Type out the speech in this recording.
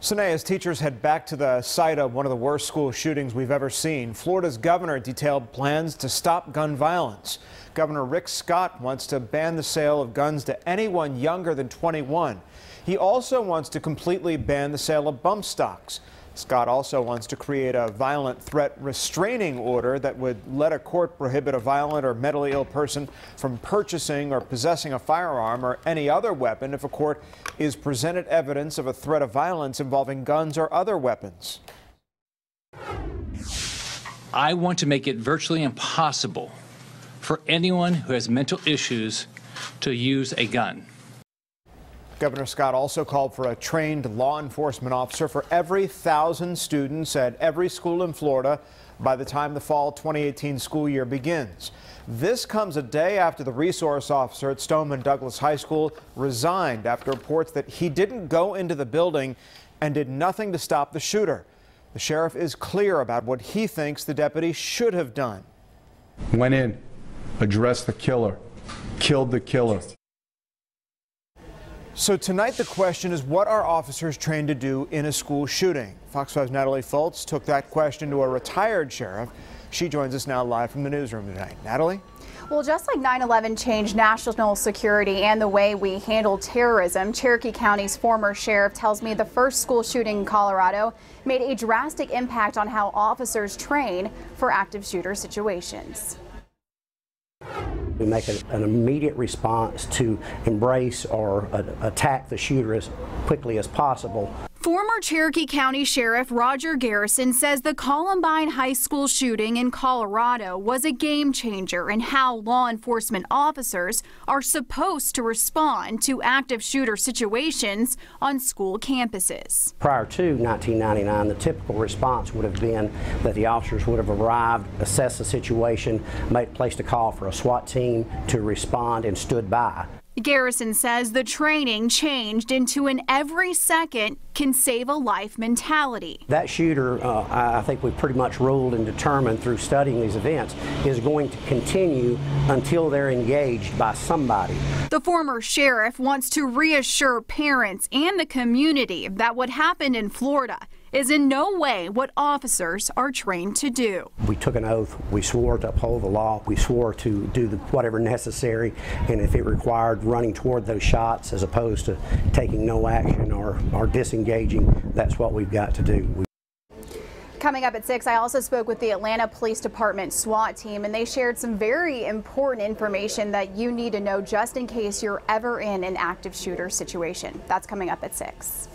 Sine, as teachers head back to the site of one of the worst school shootings we've ever seen, Florida's governor detailed plans to stop gun violence. Governor Rick Scott wants to ban the sale of guns to anyone younger than 21. He also wants to completely ban the sale of bump stocks. Scott also wants to create a violent threat restraining order that would let a court prohibit a violent or mentally ill person from purchasing or possessing a firearm or any other weapon if a court is presented evidence of a threat of violence involving guns or other weapons. I want to make it virtually impossible for anyone who has mental issues to use a gun. Governor Scott also called for a trained law enforcement officer for every 1,000 students at every school in Florida by the time the fall 2018 school year begins. This comes a day after the resource officer at Stoneman Douglas High School resigned after reports that he didn't go into the building and did nothing to stop the shooter. The sheriff is clear about what he thinks the deputy should have done. Went in, addressed the killer, killed the killer. So tonight the question is, what are officers trained to do in a school shooting? Fox 5's Natalie Foltz took that question to a retired sheriff. She joins us now live from the newsroom tonight. Natalie? Well, just like 9/11 changed national security and the way we handle terrorism, Cherokee County's former sheriff tells me the first school shooting in Colorado made a drastic impact on how officers train for active shooter situations. We make an immediate response to embrace or attack the shooter as quickly as possible. Former Cherokee County Sheriff Roger Garrison says the Columbine High School shooting in Colorado was a game changer in how law enforcement officers are supposed to respond to active shooter situations on school campuses. Prior to 1999, the typical response would have been that the officers would have arrived, assessed the situation, placed a call for a SWAT team to respond, and stood by. Garrison says the training changed into an every second can save a life mentality. That shooter, I think we've pretty much ruled and determined through studying these events, is going to continue until they're engaged by somebody. The former sheriff wants to reassure parents and the community that what happened in Florida is in no way what officers are trained to do. We took an oath. We swore to uphold the law. We swore to do whatever necessary, and if it required running toward those shots as opposed to taking no action or disengaging, that's what we've got to do. Coming up at 6, I also spoke with the Atlanta Police Department SWAT team, and they shared some very important information that you need to know just in case you're ever in an active shooter situation. That's coming up at 6.